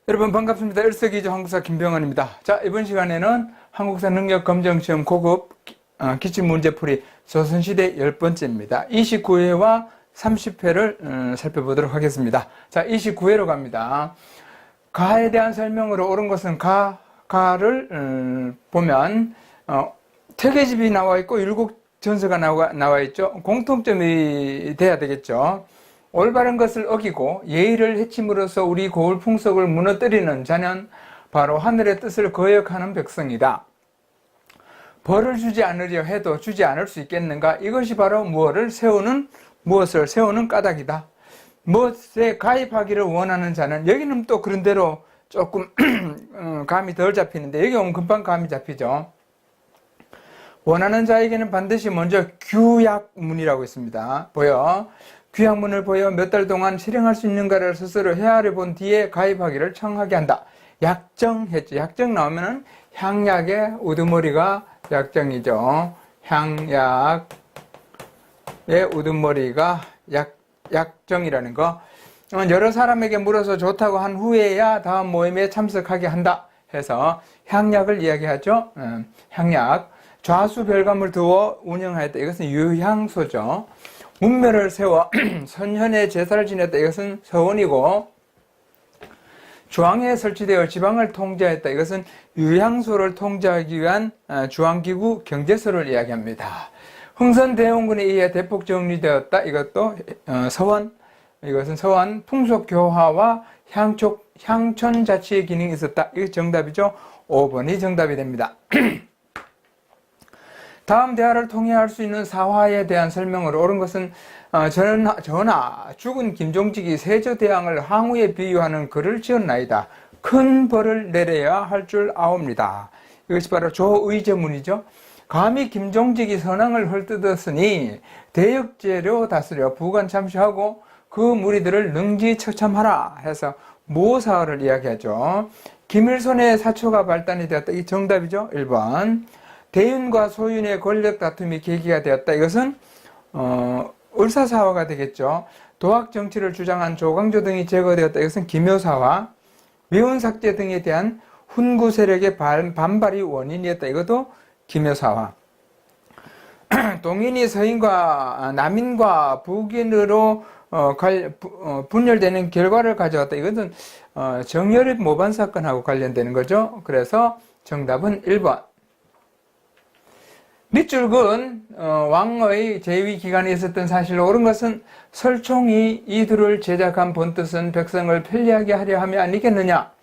여러분 반갑습니다. 일석이조 한국사 김병헌입니다. 자, 이번 시간에는 한국사 능력검정시험 고급 기출문제풀이 조선시대 10번째입니다. 29회와 30회를 살펴보도록 하겠습니다. 자, 29회로 갑니다. 가에 대한 설명으로 옳은 것은 가를 보면 퇴계집이 나와 있고 율곡전서가 나와 있죠. 공통점이 돼야 되겠죠. 올바른 것을 어기고 예의를 해침으로써 우리 고을 풍속을 무너뜨리는 자는 바로 하늘의 뜻을 거역하는 백성이다. 벌을 주지 않으려 해도 주지 않을 수 있겠는가? 이것이 바로 무엇을 세우는 까닭이다. 무엇에 가입하기를 원하는 자는, 여기는 또 그런 대로 조금 감이 덜 잡히는데 여기 오면 금방 감이 잡히죠. 원하는 자에게는 반드시 먼저 규약문이라고 있습니다. 보여. 규약문을 보여 몇 달 동안 실행할 수 있는가를 스스로 헤아려 본 뒤에 가입하기를 청하게 한다. 약정했죠. 약정 나오면은 향약의 우두머리가 약정이죠. 향약의 우두머리가 약정이라는 거. 여러 사람에게 물어서 좋다고 한 후에야 다음 모임에 참석하게 한다 해서 향약을 이야기하죠. 향약. 좌수별감을 두어 운영하였다. 이것은 유향소죠. 문묘를 세워 선현의 제사를 지냈다. 이것은 서원이고, 주황에 설치되어 지방을 통제했다. 이것은 유향소를 통제하기 위한 주황기구 경제소를 이야기합니다. 흥선대원군에 의해 대폭 정리되었다. 이것도 서원, 이것은 서원 풍속교화와 향촌자치의 기능이 있었다. 이게 정답이죠. 5번이 정답이 됩니다. 다음 대화를 통해 할 수 있는 사화에 대한 설명으로 옳은 것은 전하 죽은 김종직이 세조대왕을 항우에 비유하는 글을 지었나이다. 큰 벌을 내려야 할 줄 아옵니다. 이것이 바로 조의제문이죠. 감히 김종직이 선왕을 헐뜯었으니 대역죄로 다스려 부관 참시하고 그 무리들을 능지처참하라 해서 모사화를 이야기하죠. 김일손의 사초가 발단이 되었다. 이 정답이죠. 1번. 대윤과 소윤의 권력 다툼이 계기가 되었다. 이것은 을사사화가 되겠죠. 도학 정치를 주장한 조광조 등이 제거되었다. 이것은 기묘사화. 미운삭제 등에 대한 훈구 세력의 반발이 원인이었다. 이것도 기묘사화. 동인이 서인과 남인과 북인으로 분열되는 결과를 가져왔다. 이것은 정열의 모반 사건하고 관련되는 거죠. 그래서 정답은 1번. 밑줄근 왕의 재위 기간에 있었던 사실로 옳은 것은 설총이 이들을 제작한 본뜻은 백성을 편리하게 하려 함이 아니겠느냐.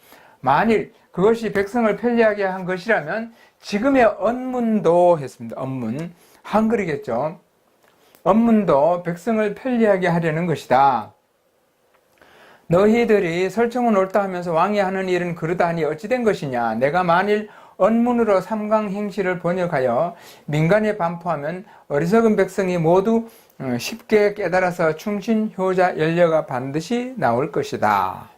만일 그것이 백성을 편리하게 한 것이라면 지금의 언문도 했습니다. 언문, 한글이겠죠. 언문도 백성을 편리하게 하려는 것이다. 너희들이 설총은 옳다 하면서 왕이 하는 일은 그르다 하니 어찌 된 것이냐. 내가 만일 언문으로 삼강 행시를 번역하여 민간에 반포하면 어리석은 백성이 모두 쉽게 깨달아서 충신, 효자, 연려가 반드시 나올 것이다.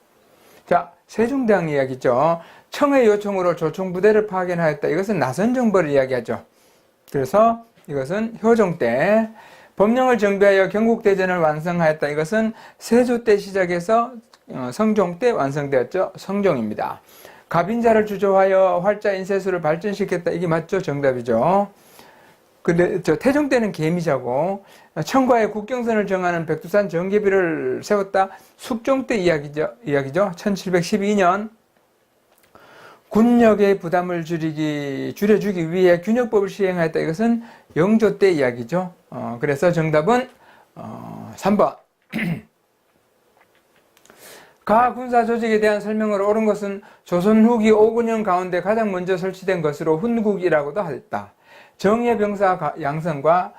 자, 세종대왕 이야기죠. 청의 요청으로 조총부대를 파견하였다. 이것은 나선정벌을 이야기하죠. 그래서 이것은 효종 때 법령을 정비하여 경국대전을 완성하였다. 이것은 세조 때 시작해서 성종 때 완성되었죠. 성종입니다. 갑인자를 주조하여 활자 인쇄술을 발전시켰다. 이게 맞죠? 정답이죠. 근데 태종 때는 계미자고, 청과의 국경선을 정하는 백두산 정계비를 세웠다. 숙종 때 이야기죠. 1712년 군역의 부담을 줄여주기 위해 균역법을 시행하였다. 이것은 영조 때 이야기죠. 그래서 정답은 3번. 가 군사 조직에 대한 설명으로 옳은 것은 조선 후기 5군영 가운데 가장 먼저 설치된 것으로 훈국이라고도 하였다. 정예병사 양성과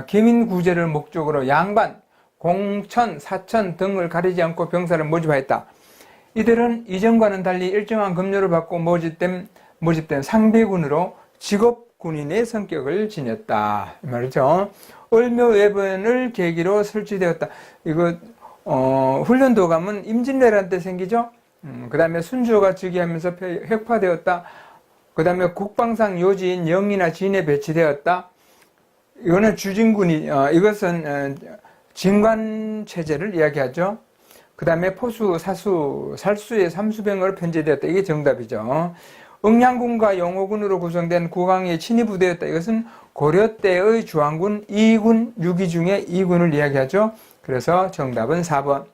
기민구제를 목적으로 양반, 공천, 사천 등을 가리지 않고 병사를 모집하였다. 이들은 이전과는 달리 일정한 급료를 받고 모집된 상비군으로 직업군인의 성격을 지녔다. 이 말이죠. 을묘외변을 계기로 설치되었다. 이거 훈련도 가면 임진왜란 때 생기죠. 그 다음에 순조가 즉위하면서 획파되었다. 그 다음에 국방상 요지인 영이나 진에 배치되었다. 이거는 주진군이 이것은 진관체제를 이야기하죠. 그 다음에 포수, 사수, 살수의 삼수병으로 편제되었다. 이게 정답이죠. 응양군과 영호군으로 구성된 국왕의 친위부대였다. 이것은 고려 때의 주한군 2군, 6위 중에 2군을 이야기하죠. 그래서 정답은 4번.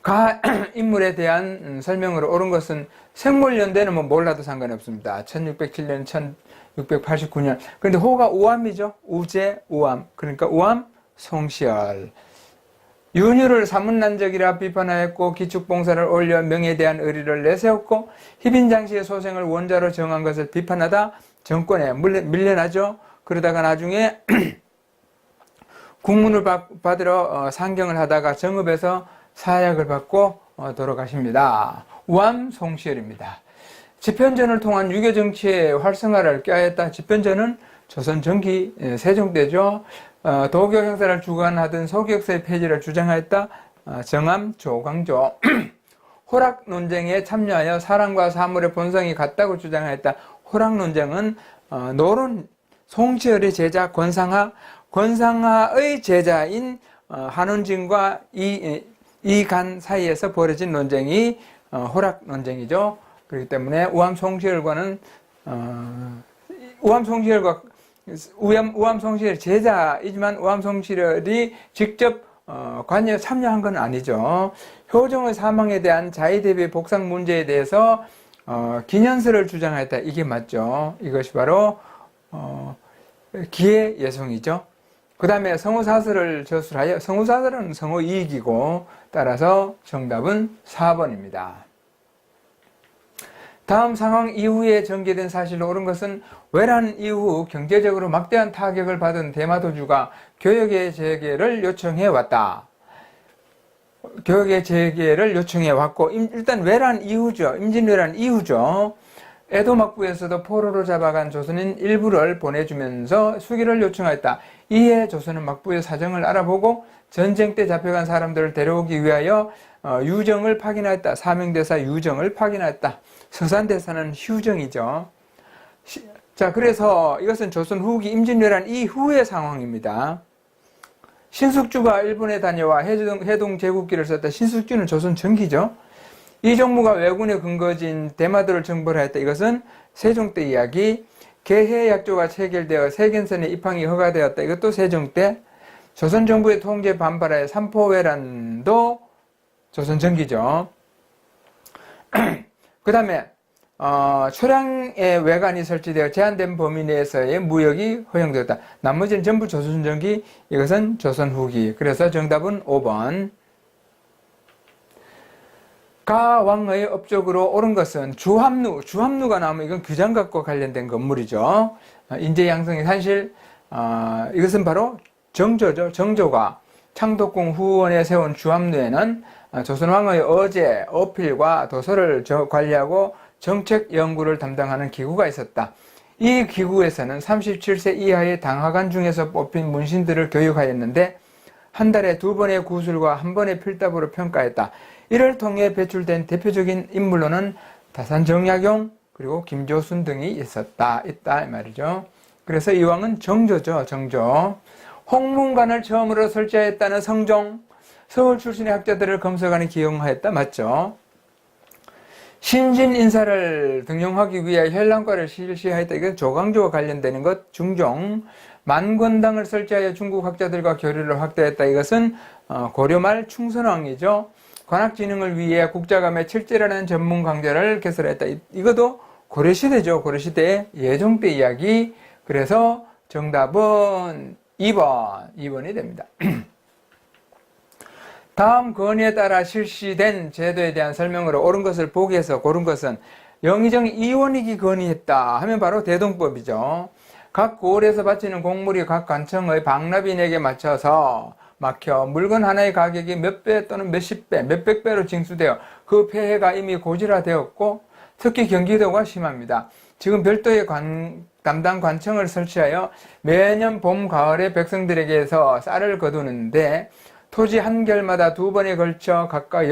가 인물에 대한 설명으로 옳은 것은 생물연대는 뭐 몰라도 상관이 없습니다. 1607년, 1689년. 그런데 호가 우암이죠. 우제, 우암. 그러니까 우암, 송시열. 윤유를 사문난적이라 비판하였고 기축봉사를 올려 명에 대한 의리를 내세웠고 희빈장씨의 소생을 원자로 정한 것을 비판하다 정권에 밀려나죠. 그러다가 나중에 국문을 받으러 상경을 하다가 정읍에서 사약을 받고 돌아가십니다. 우암 송시열입니다. 집현전을 통한 유교 정치의 활성화를 꾀하였다. 집현전은 조선 전기 세종때죠. 도교 형사를 주관하던 소격서의 폐지를 주장하였다. 정암 조광조. 호락 논쟁에 참여하여 사랑과 사물의 본성이 같다고 주장하였다. 호락 논쟁은 노론 송시열의 제자 권상하의 제자인 한원진과 이간 사이에서 벌어진 논쟁이 호락 논쟁이죠. 그렇기 때문에 우암 송시열과는 우암 송시열 제자이지만 우암 송시열이 직접 관여에 참여한 건 아니죠. 효종의 사망에 대한 자의대비 복상 문제에 대해서 기년설을 주장했다. 이게 맞죠. 이것이 바로 기해예송이죠. 그 다음에 성우사설을 저술하여 성우사설은 성우이익이고 따라서 정답은 4번입니다. 다음 상황 이후에 전개된 사실로 옳은 것은 외란 이후 경제적으로 막대한 타격을 받은 대마도주가 교역의 재개를 요청해 왔다. 교역의 재개를 요청해 왔고 일단 외란 이후죠. 임진왜란 이후죠. 에도 막부에서도 포로로 잡아간 조선인 일부를 보내주면서 수기를 요청하였다. 이에 조선은 막부의 사정을 알아보고 전쟁 때 잡혀간 사람들을 데려오기 위하여 유정을 파견하였다. 사명대사 유정을 파견하였다. 서산대사는 휴정이죠. 자, 그래서 이것은 조선 후기 임진왜란 이후의 상황입니다. 신숙주가 일본에 다녀와 해동 제국기를 썼다. 신숙주는 조선 전기죠. 이종무가 왜군의 근거지인 대마도를 정벌하였다. 이것은 세종 때 이야기. 개해약조가 체결되어 세견선의 입항이 허가되었다. 이것도 세종 때. 조선 정부의 통제 반발하여 삼포왜란도 조선 전기죠. 그 다음에 초량의 외관이 설치되어 제한된 범위 내에서의 무역이 허용되었다. 나머지는 전부 조선 전기, 이것은 조선 후기. 그래서 정답은 5번. 가왕의 업적으로 옳은 것은 주합루가 나오면 이건 규장각과 관련된 건물이죠. 인재양성의 산실, 이것은 바로 정조죠. 정조가 창덕궁 후원에 세운 주합루에는 조선왕의 어제, 어필과 도서를 관리하고 정책 연구를 담당하는 기구가 있었다. 이 기구에서는 37세 이하의 당하관 중에서 뽑힌 문신들을 교육하였는데 한 달에 2번의 구술과 1번의 필답으로 평가했다. 이를 통해 배출된 대표적인 인물로는 다산정약용 그리고 김조순 등이 있다 이 말이죠. 그래서 이왕은 정조죠. 정조. 홍문관을 처음으로 설치하였다는 성종. 서울 출신의 학자들을 검색하는 기용하였다. 맞죠? 신진 인사를 등용하기 위해 혈랑과를 실시하였다. 이건 조광조와 관련되는 것. 중종. 만권당을 설치하여 중국 학자들과 교류를 확대했다. 이것은 고려 말 충선왕이죠. 관학진흥을 위해 국자감에 칠제라는 전문 강좌를 개설했다. 이것도 고려시대죠. 고려시대의 예종 때 이야기. 그래서 정답은 2번이 됩니다. 다음 건의에 따라 실시된 제도에 대한 설명으로 옳은 것을 보기에서 고른 것은 영의정 이원익이 건의했다 하면 바로 대동법이죠. 각 고을에서 바치는 곡물이 각 관청의 방납인에게 맞춰서 막혀 물건 하나의 가격이 몇 배 또는 몇십 배, 몇백 배로 징수되어 그 폐해가 이미 고질화되었고 특히 경기도가 심합니다. 지금 별도의 담당 관청을 설치하여 매년 봄, 가을에 백성들에게서 쌀을 거두는데 토지 한 결마다 2번에 걸쳐 각각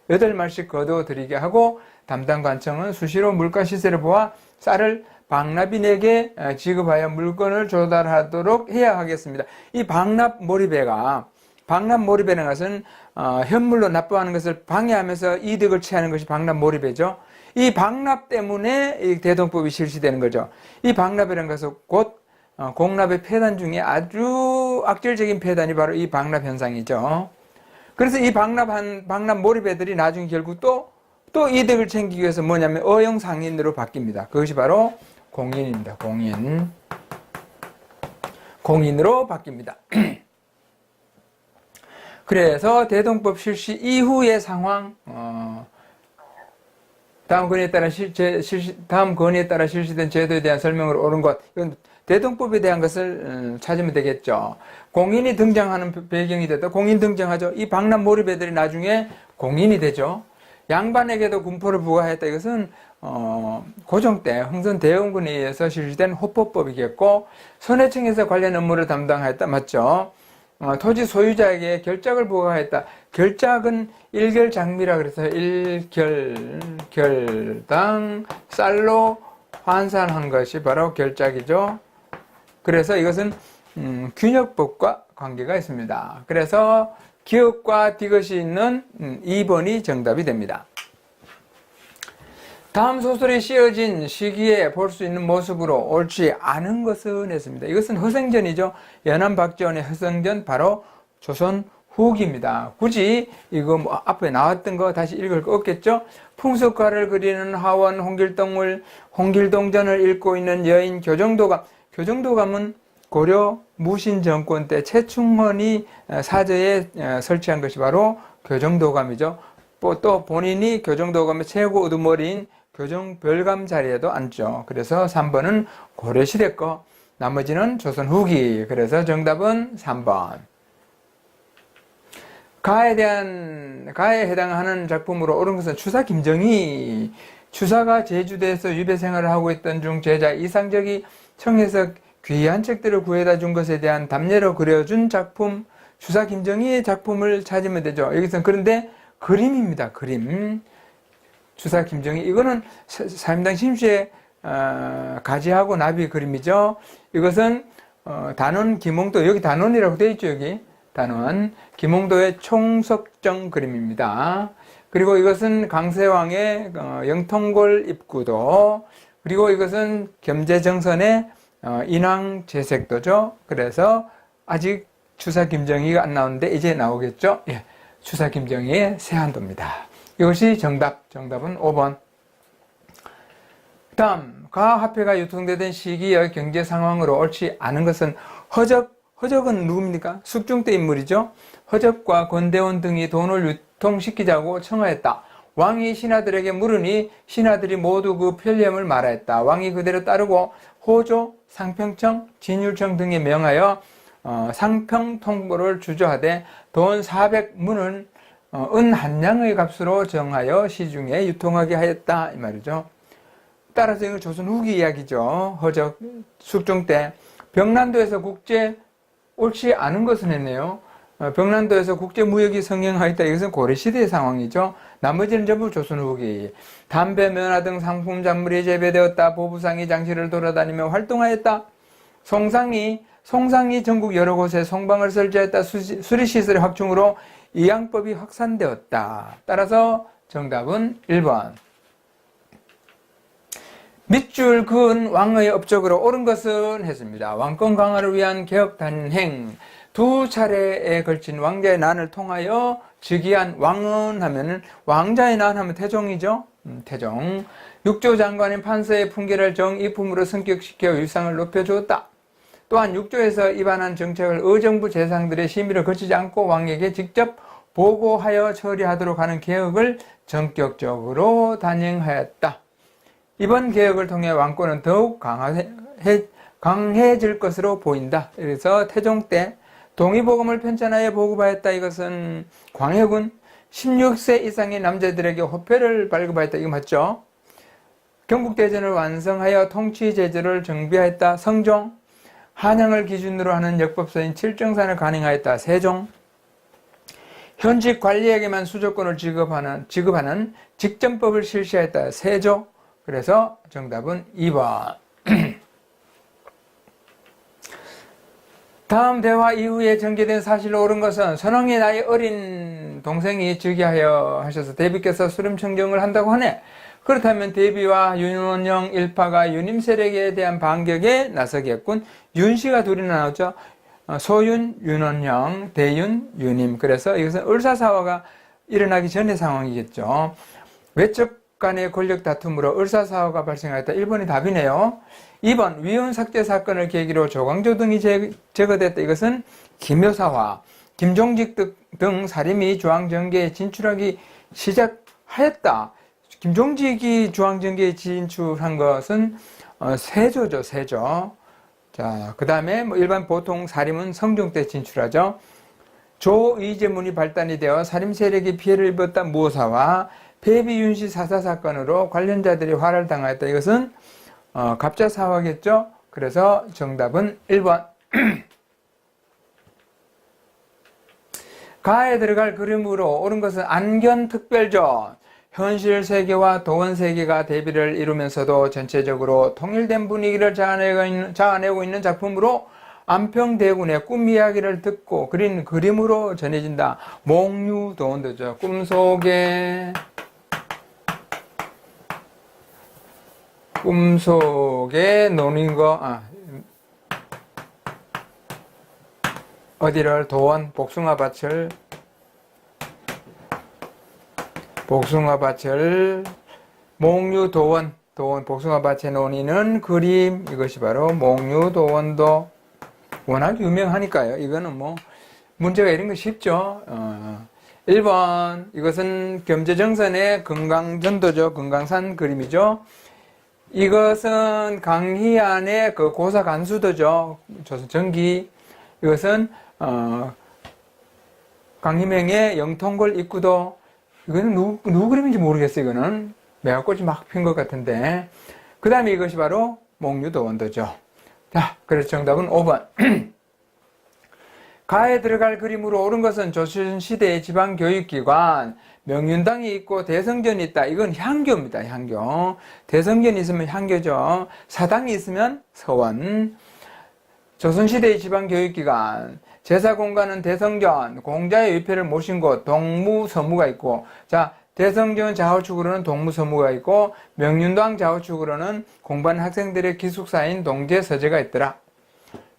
8말씩 거두어드리게 하고 담당 관청은 수시로 물가 시세를 보아 쌀을 방납인에게 지급하여 물건을 조달하도록 해야 하겠습니다. 이 방납몰이배라는 것은 현물로 납부하는 것을 방해하면서 이득을 취하는 것이 방납 몰입이죠. 이 방납 때문에 이 대동법이 실시되는 거죠. 이 방납이라는 것은 곧 공납의 폐단 중에 아주 악질적인 폐단이 바로 이 방납 현상이죠. 그래서 이 방납 몰입애들이 나중에 결국 또 이득을 챙기기 위해서 뭐냐면 어영상인으로 바뀝니다. 그것이 바로 공인입니다. 공인으로 바뀝니다. 그래서 대동법 실시 이후의 상황, 다음 건의에 따라 실시된 제도에 대한 설명을 옳은 것, 이건 대동법에 대한 것을 찾으면 되겠죠. 공인이 등장하는 배경이 됐다. 공인 등장하죠. 이 방납 몰입애들이 나중에 공인이 되죠. 양반에게도 군포를 부과했다. 이것은 고종 때 흥선 대원군에 의해서 실시된 호포법이겠고, 선해청에서 관련 업무를 담당하였다. 맞죠? 토지 소유자에게 결작을 부과했다. 결작은 일결장미라 그래서 일결당 쌀로 환산한 것이 바로 결작이죠. 그래서 이것은 균역법과 관계가 있습니다. 그래서 기업과 디귿이 있는 2번이 정답이 됩니다. 다음 소설이 씌어진 시기에 볼 수 있는 모습으로 옳지 않은 것은 했습니다. 이것은 허생전이죠. 연암 박지원의 허생전, 바로 조선 후기입니다. 굳이 이거 뭐 앞에 나왔던 거 다시 읽을 거 없겠죠? 풍속가를 그리는 하원 홍길동전을 읽고 있는 여인 교정도감은 고려 무신 정권 때 최충헌이 사저에 설치한 것이 바로 교정도감이죠. 또 본인이 교정도감의 최고 우두머리인 교정별감 자리에도 앉죠. 그래서 3번은 고려시대 거, 나머지는 조선 후기. 그래서 정답은 3번. 가에 해당하는 작품으로 옳은 것은 추사 김정희. 추사가 제주도에서 유배 생활을 하고 있던 중 제자 이상적이 청에서 귀한 책들을 구해다 준 것에 대한 답례로 그려준 작품, 추사 김정희의 작품을 찾으면 되죠. 여기서는 그런데 그림입니다. 그림. 추사 김정희. 이거는 사임당 심시의 가지하고 나비 그림이죠. 이것은 단원 김홍도, 여기 단원이라고 되어 있죠. 여기 단원 김홍도의 총석정 그림입니다. 그리고 이것은 강세왕의 영통골 입구도, 그리고 이것은 겸재정선의 인왕제색도죠. 그래서 아직 추사 김정희가 안 나오는데 이제 나오겠죠. 예, 추사 김정희의 세한도입니다. 이것이 정답은 5번. 다음, 가화폐가 유통되던 시기의 경제 상황으로 옳지 않은 것은 허적은 누굽니까? 숙중 때 인물이죠. 허적과 권대원 등이 돈을 유통시키자고 청하였다. 왕이 신하들에게 물으니 신하들이 모두 그 편리함을 말하였다. 왕이 그대로 따르고 호조, 상평청, 진율청 등에 명하여 상평통보를 주저하되 돈 400문을 은 한냥의 값으로 정하여 시중에 유통하게 하였다. 이 말이죠. 따라서 이건 조선 후기 이야기죠. 허적, 숙종 때. 병난도에서 옳지 않은 것은 했네요. 병난도에서 국제무역이 성행하였다. 이것은 고려시대의 상황이죠. 나머지는 전부 조선 후기. 담배, 면화 등 상품 작물이 재배되었다. 보부상이 장시를 돌아다니며 활동하였다. 송상이 전국 여러 곳에 송방을 설치했다. 수리시설의 확충으로 이양법이 확산되었다. 따라서 정답은 1번. 밑줄 그은 왕의 업적으로 옳은 것은 했습니다. 왕권 강화를 위한 개혁 단행, 두 차례에 걸친 왕자의 난을 통하여 즉위한 왕은 하면은, 왕자의 난 하면 태종이죠. 태종. 육조 장관인 판서의 풍계를 정의품으로 승격시켜 일상을 높여주었다. 또한 육조에서 입안한 정책을 의정부 재상들의 심의를 거치지 않고 왕에게 직접 보고하여 처리하도록 하는 개혁을 전격적으로 단행하였다. 이번 개혁을 통해 왕권은 더욱 강해질 것으로 보인다. 그래서 태종 때 동의보감을 편찬하여 보급하였다. 이것은 광해군 16세 이상의 남자들에게 호패를 발급하였다. 이거 맞죠? 경국대전을 완성하여 통치제도를 정비하였다. 성종. 한양을 기준으로 하는 역법서인 칠정산을 간행하였다. 세종. 현직 관리에게만 수조권을 지급하는 직전법을 실시하였다. 세조. 그래서 정답은 2번. 다음 대화 이후에 전개된 사실로 옳은 것은 선왕의 나이 어린 동생이 즉위하여 하셔서 대비께서 수렴청정을 한다고 하네. 그렇다면 대비와 윤원영 일파가 유님 세력에 대한 반격에 나서겠군. 윤씨가 둘이나 나오죠. 소윤, 윤원영, 대윤, 유님. 그래서 이것은 을사사화가 일어나기 전의 상황이겠죠. 외적 간의 권력 다툼으로 을사사화가 발생하였다. 1번이 답이네요. 2번 위헌 삭제 사건을 계기로 조광조 등이 제거됐다. 이것은 김효사화, 김종직 등 사림이 중앙정계에 진출하기 시작하였다. 김종직이 중앙정계에 진출한 것은 세조죠. 세조. 자, 그 다음에 일반 보통 사림은 성종 때 진출하죠. 조의제문이 발단이 되어 사림 세력이 피해를 입었다. 무오사와 배비윤씨 사사 사건으로 관련자들이 화를 당하였다. 이것은 갑자사화겠죠. 그래서 정답은 1번. 가에 들어갈 그림으로 옳은 것은 안견특별전. 현실 세계와 도원 세계가 대비를 이루면서도 전체적으로 통일된 분위기를 자아내고 있는 작품으로 안평대군의 꿈 이야기를 듣고 그린 그림으로 전해진다. 몽유도원도죠. 꿈속에 노는 거, 어디를 도원, 복숭아밭을 몽유도원, 복숭아밭에 논이는 그림, 이것이 바로 몽유도원도 워낙 유명하니까요. 이거는 뭐 문제가 이런 거 쉽죠. 1번 이것은 겸재정선의 금강전도죠. 금강산 그림이죠. 이것은 강희안의 그 고사간수도죠. 조선 전기. 이것은 강희명의 영통골 입구도. 이거는 누구 그림인지 모르겠어요. 이거는 매화꽃이 막 핀 것 같은데. 그 다음에 이것이 바로 몽유도원도죠. 자, 그래서 정답은 5번. 가에 들어갈 그림으로 옳은 것은 조선시대의 지방교육기관, 명륜당이 있고 대성전이 있다. 이건 향교입니다. 향교. 대성전이 있으면 향교죠. 사당이 있으면 서원. 조선시대의 지방교육기관, 제사공간은 대성전, 공자의 위패를 모신 곳, 동무서무가 있고, 자, 대성전 좌우측으로는 동무서무가 있고, 명륜당 좌우측으로는 공부하는 학생들의 기숙사인 동제서재가 있더라.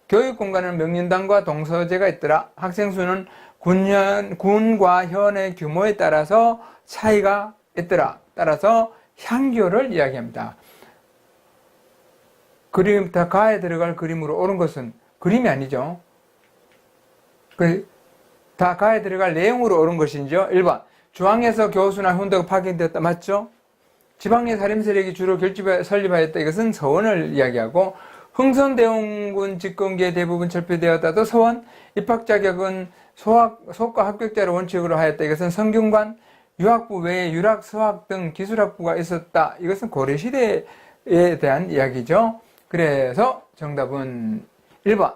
교육공간은 명륜당과 동서재가 있더라. 학생 수는 군과 현의 규모에 따라서 차이가 있더라. 따라서 향교를 이야기합니다. 그림, 다 가에 들어갈 그림으로 옳은 것은 그림이 아니죠. 다 가에 들어갈 내용으로 옳은 것이죠. 1번. 중앙에서 교수나 훈도가 파견되었다. 맞죠? 지방의 사림 세력이 주로 설립하였다. 이것은 서원을 이야기하고, 흥선대원군 집권기에 대부분 철폐되었다도 서원. 입학 자격은 소과 합격자를 원칙으로 하였다. 이것은 성균관. 유학부 외에 유락, 서학 등 기술학부가 있었다. 이것은 고려시대에 대한 이야기죠. 그래서 정답은 1번.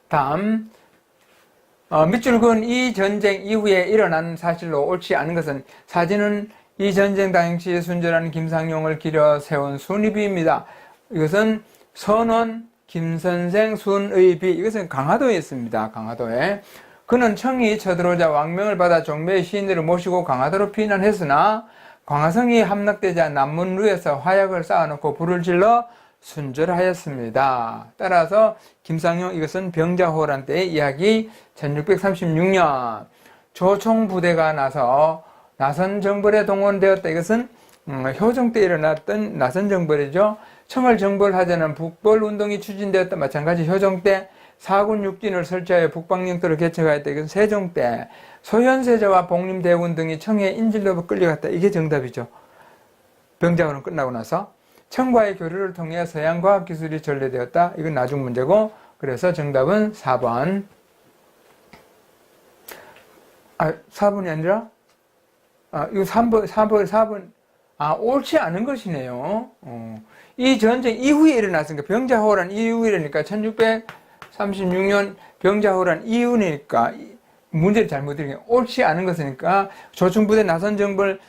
다음, 밑줄 그은 이 전쟁 이후에 일어난 사실로 옳지 않은 것은 사진은 이 전쟁 당시에 순전한 김상용을 기려 세운 순의비입니다. 이것은 선원 김선생 순의비. 이것은 강화도에 있습니다. 강화도에. 그는 청이 쳐들어오자 왕명을 받아 종묘의 시인들을 모시고 강화도로 피난했으나 광화성이 함락되자 남문루에서 화약을 쌓아놓고 불을 질러 순절하였습니다. 따라서 김상용, 이것은 병자호란 때의 이야기. 1636년 조총부대가 나서 나선정벌에 동원되었다. 이것은 효종 때 일어났던 나선정벌이죠. 청을 정벌하자는 북벌운동이 추진되었다. 마찬가지 효종 때 사군 육진을 설치하여 북방영토를 개척하였다. 이것은 세종 때 소현세자와 복림대군 등이 청의 인질로 끌려갔다. 이게 정답이죠. 병자호는 끝나고 나서 청과의 교류를 통해 서양 과학기술이 전래되었다. 이건 나중 문제고, 그래서 정답은 4번. 4번이 아니라? 이거 4번. 옳지 않은 것이네요. 이 전쟁 이후에 일어났으니까, 병자호란 이후이니까, 1636년 병자호란 이후니까, 문제를 잘못 들으니까, 옳지 않은 것이니까, 조충부대 나선정벌,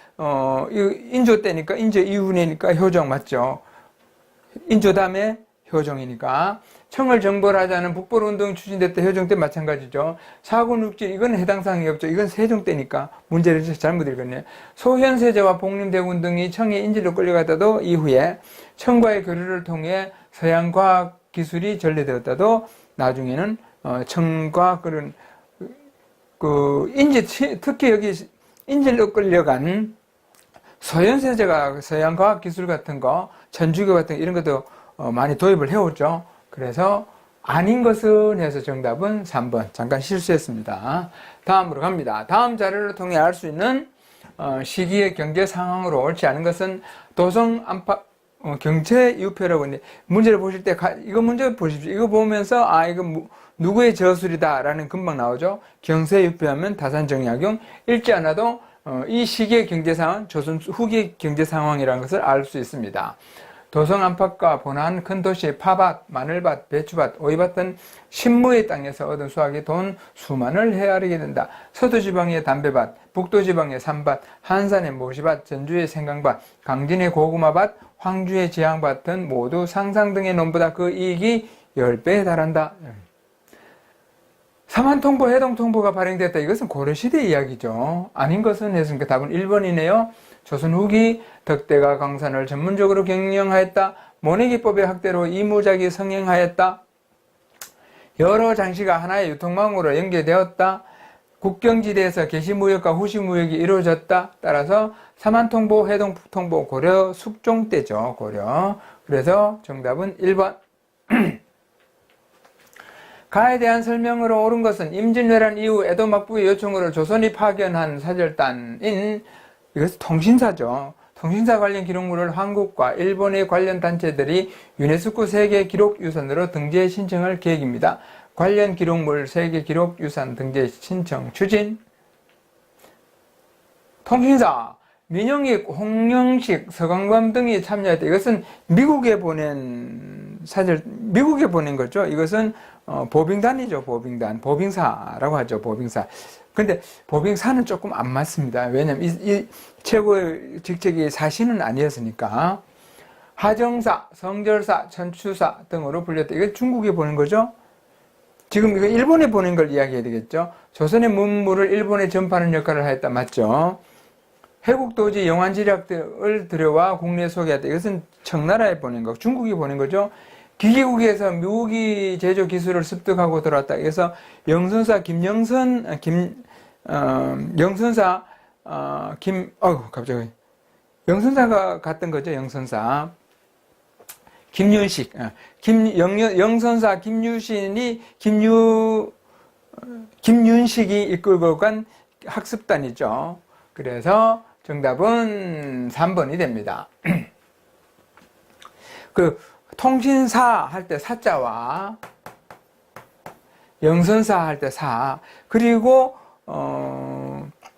인조 때니까, 인조 이후니까 효종 맞죠? 인조 다음에 효종이니까. 청을 정벌하자는 북벌운동 추진됐던 효종 때 마찬가지죠. 4군 6질 이건 해당 사항이 없죠. 이건 세종 때니까 문제를 잘못 읽었네요. 소현세제와 복림대군 등이 청의 인질로 끌려갔다도 이후에 청과의 교류를 통해 서양 과학 기술이 전래되었다도 나중에는 청과 그런 특히 여기 인질로 끌려간 소현세제가 서양 과학 기술 같은 거, 천주교 같은 거 이런 것도 많이 도입을 해오죠. 그래서 아닌 것은 해서 정답은 3번. 잠깐 실수했습니다. 다음으로 갑니다. 다음 자료를 통해 알 수 있는 시기의 경제 상황으로 옳지 않은 것은 도성 안팎 경제 유표라고 했는데 문제를 보실 때 이거 문제 보십시오. 이거 보면서 이거 누구의 저술이다 라는 금방 나오죠. 경세 유표하면 다산정약용 읽지 않아도 이 시기의 경제 상황, 조선 후기 경제 상황이라는 것을 알 수 있습니다. 도성 안팎과 번화한 큰 도시의 파밭, 마늘밭, 배추밭, 오이밭 등 신무의 땅에서 얻은 수확이 돈 수만을 헤아리게 된다. 서도지방의 담배밭, 북도지방의 삼밭, 한산의 모시밭, 전주의 생강밭, 강진의 고구마밭, 황주의 지향밭 등 모두 상상 등의 논보다 그 이익이 10배에 달한다. 사만통보, 해동통보가 발행됐다. 이것은 고려시대 이야기죠. 아닌 것은 했으니까 답은 1번이네요. 조선 후기 덕대가 강산을 전문적으로 경영하였다. 모내기법의 확대로 이무작이 성행하였다. 여러 장시가 하나의 유통망으로 연계되었다. 국경지대에서 개시무역과 후시무역이 이루어졌다. 따라서 사만통보, 해동통보 고려 숙종 때죠. 고려. 그래서 정답은 1번. 가에 대한 설명으로 옳은 것은 임진왜란 이후 에도 막부의 요청으로 조선이 파견한 사절단인 이것은 통신사죠. 통신사 관련 기록물을 한국과 일본의 관련 단체들이 유네스코 세계기록유산으로 등재 신청할 계획입니다. 관련 기록물 세계기록유산 등재 신청 추진. 통신사 민영익, 홍영식, 서광범 등이 참여했다. 이것은 미국에 보낸 미국에 보낸 거죠. 이것은 보빙단이죠. 보빙단, 보빙사라고 하죠. 보빙사. 근데 보빙사는 조금 안 맞습니다. 왜냐면 이 최고의 직책이 사신은 아니었으니까. 하정사, 성절사, 천추사 등으로 불렸다. 이거 중국에 보낸 거죠. 지금 이거 일본에 보낸 걸 이야기해야 되겠죠. 조선의 문물을 일본에 전파하는 역할을 하였다. 맞죠? 해국도지 영환지략을 들여와 국내에 소개했다. 이것은 청나라에 보낸 거, 중국이 보낸 거죠. 기계국에서 무기 제조 기술을 습득하고 들어왔다. 그래서 영선사 영선사가 갔던 거죠. 영선사 김윤식, 영선사 김유신이 김윤식이 이끌고 간 학습단이죠. 그래서 정답은 3번이 됩니다. 통신사 할 때 사자와 영선사 할 때 사, 그리고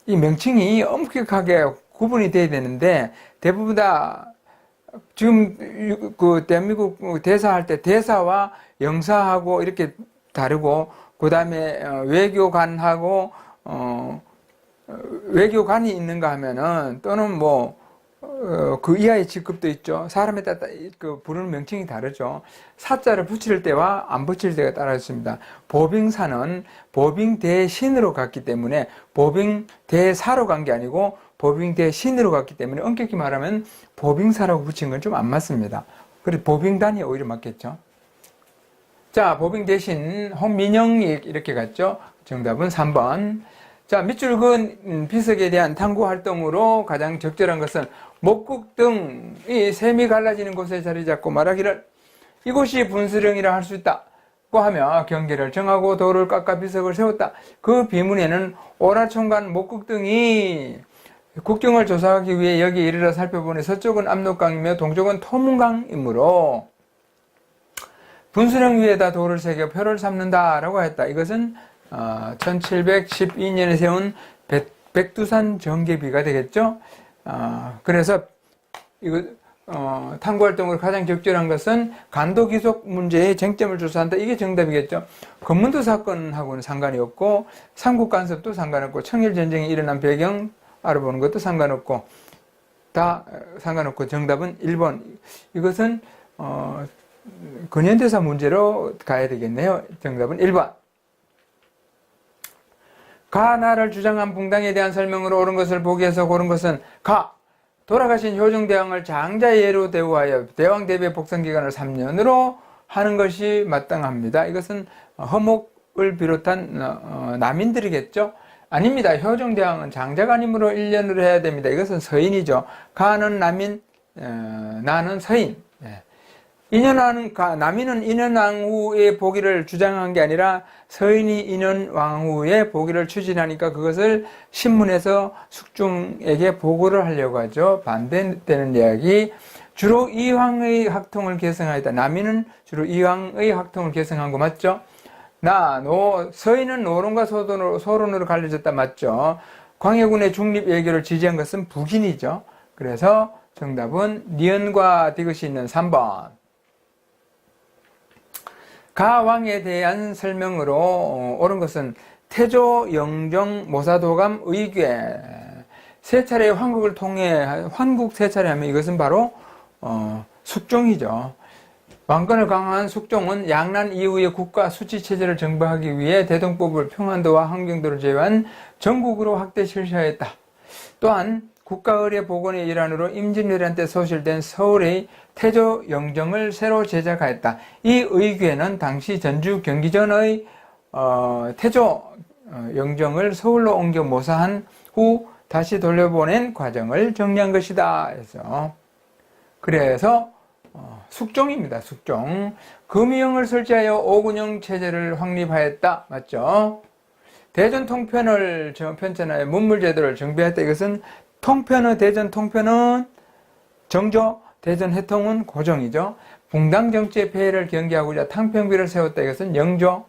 이 명칭이 엄격하게 구분이 돼야 되는데 대부분 다 지금 대한민국 대사 할 때 대사와 영사하고 이렇게 다르고, 그 다음에 외교관하고 외교관이 있는가 하면은 또는 그 이하의 직급도 있죠. 사람에 따라 부르는 명칭이 다르죠. 사자를 붙일 때와 안 붙일 때가 따라 있습니다. 보빙사는 보빙대신으로 갔기 때문에 보빙대사로 간 게 아니고 보빙대신으로 갔기 때문에 엄격히 말하면 보빙사라고 붙인 건 좀 안 맞습니다. 그래서 보빙단이 오히려 맞겠죠. 자, 보빙대신 홍민영익 이렇게 갔죠. 정답은 3번. 자, 밑줄 그은 비석에 대한 탐구 활동으로 가장 적절한 것은 목국 등이 셈이 갈라지는 곳에 자리 잡고 말하기를 이곳이 분수령이라 할 수 있다고 하며 경계를 정하고 도를 깎아 비석을 세웠다. 그 비문에는 오라총관 목국 등이 국경을 조사하기 위해 여기 이르러 살펴보니 서쪽은 압록강이며 동쪽은 토문강이므로 분수령 위에다 돌을 새겨 표를 삼는다라고 했다. 이것은 1712년에 세운 백두산 정계비가 되겠죠. 그래서 이거 탐구활동으로 가장 적절한 것은 간도 기속 문제의 쟁점을 조사한다. 이게 정답이겠죠. 검문도 사건하고는 상관이 없고 삼국 간섭도 상관없고 청일 전쟁이 일어난 배경 알아보는 것도 상관없고 다 상관없고 정답은 1번. 이것은 근현대사 문제로 가야 되겠네요. 정답은 1번. 가나를 주장한 붕당에 대한 설명으로 옳은 것을 보기 위해서 고른 것은 가. 돌아가신 효종대왕을 장자의 예로 대우하여 대왕 대비의 복선기간을 3년으로 하는 것이 마땅합니다. 이것은 허목을 비롯한 남인들이겠죠. 아닙니다. 효종대왕은 장자가 아니므로 1년으로 해야 됩니다. 이것은 서인이죠. 가는 남인, 나는 서인. 남인은 인현왕후의 보기를 주장한 게 아니라 서인이 인현왕후의 보기를 추진하니까 그것을 신문에서 숙중에게 보고를 하려고 하죠. 반대되는 이야기. 주로 이황의 학통을 계승하였다. 남인은 주로 이황의 학통을 계승한 거 맞죠? 서인은 노론과 소론으로 갈려졌다 맞죠? 광해군의 중립 외교를 지지한 것은 북인이죠. 그래서 정답은 니은과 디귿이 있는 3번. 가왕에 대한 설명으로 옳은 것은 태조, 영정, 모사도감, 의궤 세 차례 환국을 통해 환국 세 차례 하면 이것은 바로 숙종이죠. 왕권을 강화한 숙종은 양난 이후의 국가 수치 체제를 정비하기 위해 대동법을 평안도와 함경도를 제외한 전국으로 확대 실시하였다. 또한 국가의례 복원의 일환으로 임진왜란 때 소실된 서울의 태조 영정을 새로 제작하였다. 이 의궤는 당시 전주 경기전의 태조 영정을 서울로 옮겨 모사한 후 다시 돌려보낸 과정을 정리한 것이다. 그래서 숙종입니다. 숙종. 금유형을 설치하여 오군형 체제를 확립하였다. 맞죠? 대전 통편을 편찬하여 문물제도를 정비했다. 이것은 대전 통편은 정조, 대전 해통은 고종이죠. 붕당 정치의 폐해를 경계하고자 탕평비를 세웠다. 이것은 영조.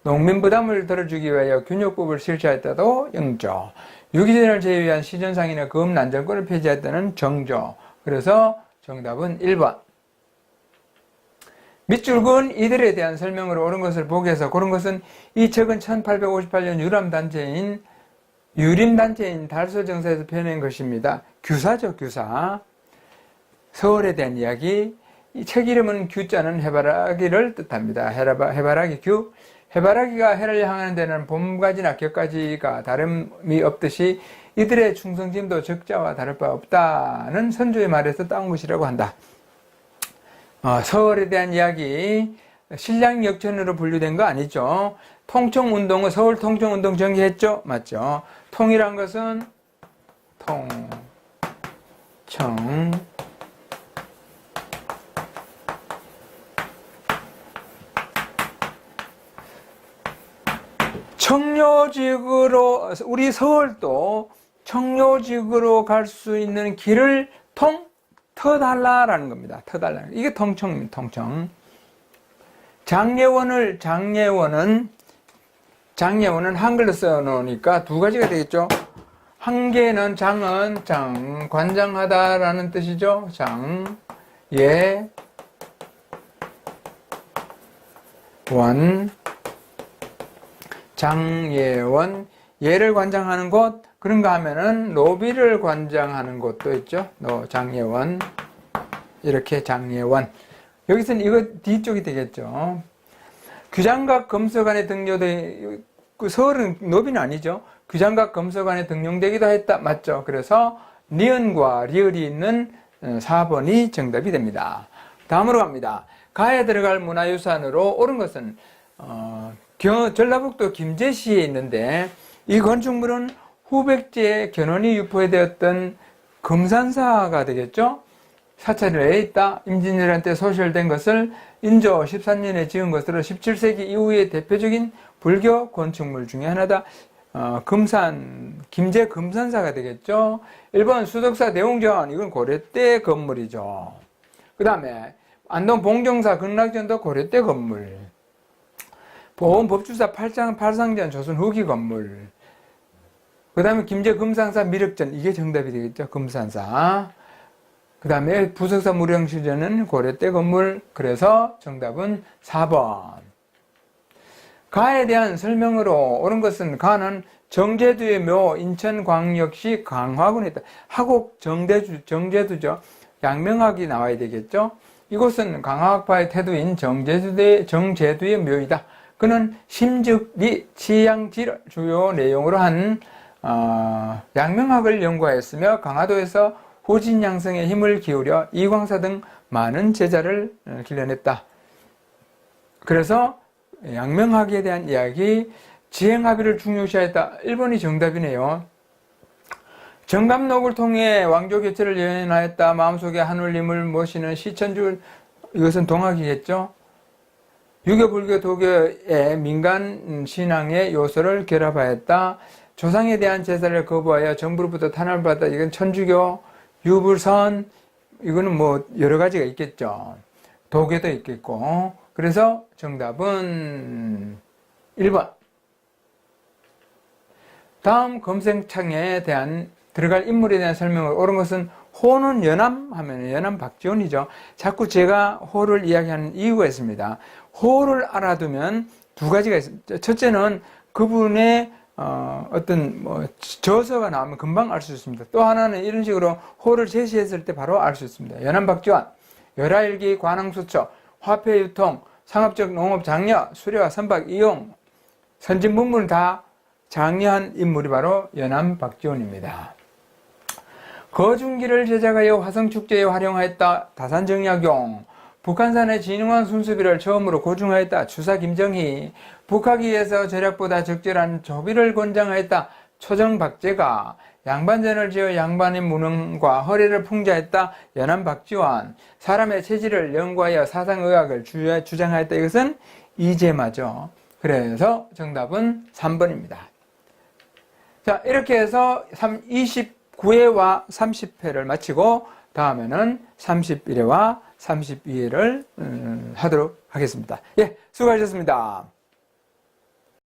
농민 부담을 덜어주기 위하여 균역법을 실시하였다도 영조. 유기전을 제외한 시전상인의 금난정권을 폐지했다는 정조. 그래서 정답은 1번. 밑줄근 이들에 대한 설명으로 옳은 것을 보기 위해서 고른 것은 이 책은 1858년 유림단체인 달서정사에서 펴낸 것입니다. 규사죠, 규사. 서울에 대한 이야기. 이 책 이름은 규자는 해바라기를 뜻합니다. 해바라기 규. 해바라기가 해를 향하는 데는 봄가지나 겨가지가 다름이 없듯이 이들의 충성심도 적자와 다를 바 없다는 선조의 말에서 따온 것이라고 한다. 서울에 대한 이야기, 신량역천으로 분류된 거 아니죠. 통청운동은 서울 통청운동 전개했죠? 맞죠? 통이란 것은 청, 청료직으로, 우리 서울도 청료직으로 갈 수 있는 길을 터달라라는 겁니다. 터달라. 이게 통청입니다. 통청. 장례원은 한글로 써 놓으니까 두 가지가 되겠죠. 한 개는 장은 관장하다라는 뜻이죠. 장예원. 예를 관장하는 곳, 그런가 하면은 노비를 관장하는 곳도 있죠. 장예원. 이렇게 장예원. 여기서는 이거 뒤쪽이 되겠죠. 규장각 검서관에 등용돼, 서울은 노비는 아니죠. 규장각 검서관에 등용되기도 했다. 맞죠? 그래서 니은과 리을이 있는 4번이 정답이 됩니다. 다음으로 갑니다. 가에 들어갈 문화유산으로 옳은 것은 전라북도 김제시에 있는데 이 건축물은 후백제의 견훤이 유포되었던 금산사가 되겠죠. 사찰에 있다. 임진왜란 때 소실된 것을 인조 13년에 지은 것으로 17세기 이후의 대표적인 불교 건축물 중에 하나다. 김제 금산사가 되겠죠. 1번 수덕사 대웅전, 이건 고려 때 건물이죠. 그 다음에 안동 봉정사 극락전도 고려 때 건물. 보험법주사 팔상전 조선 후기 건물. 그 다음에 김제 금산사 미륵전, 이게 정답이 되겠죠. 금산사. 그 다음에 부석사 무령시전은 고려 때 건물. 그래서 정답은 4번. 가에 대한 설명으로 옳은 것은 가는 정제두의 묘, 인천광역시 강화군에 있다. 하곡 정제두죠. 양명학이 나와야 되겠죠. 이곳은 강화학파의 태도인 정제두의 묘이다. 그는 심즉리, 치양지를 주요 내용으로 한 양명학을 연구하였으며 강화도에서 호진양성에 힘을 기울여 이광사 등 많은 제자를 길러냈다. 그래서 양명학에 대한 이야기, 지행합의를 중요시하였다. 1번이 정답이네요. 정감록을 통해 왕조 교체를 예언하였다. 마음속에 하늘님을 모시는 시천주, 이것은 동학이겠죠. 유교, 불교, 도교의 민간 신앙의 요소를 결합하였다. 조상에 대한 제사를 거부하여 정부로부터 탄압을 받았다. 이건 천주교, 유불선, 이거는 뭐 여러 가지가 있겠죠. 도교도 있겠고. 그래서 정답은 1번. 다음 검색창에 대한 들어갈 인물에 대한 설명을, 옳은 것은 호는 연암 하면 연암 박지원이죠. 자꾸 제가 호를 이야기하는 이유가 있습니다. 호를 알아두면 두 가지가 있습니다. 첫째는 그분의 어떤 저서가 나오면 금방 알 수 있습니다. 또 하나는 이런 식으로 호를 제시했을 때 바로 알 수 있습니다. 연암 박지원, 열하일기, 관항수처, 화폐유통, 상업적 농업 장려, 수레와 선박 이용, 선진문물을 다 장려한 인물이 바로 연암 박지원입니다. 거중기를 제작하여 화성축제에 활용하였다. 다산정약용, 북한산의 진흥원 순수비를 처음으로 고증하였다. 주사 김정희, 북하기에서 절약보다 적절한 조비를 권장하였다. 초정박제가, 양반전을 지어 양반의 무능과 허리를 풍자했다. 연암 박지원, 사람의 체질을 연구하여 사상의학을 주장하였다. 이것은 이재마죠. 그래서 정답은 3번입니다. 자, 이렇게 해서 29회와 30회를 마치고 다음에는 31회와 32회를 하도록 하겠습니다. 예, 수고하셨습니다.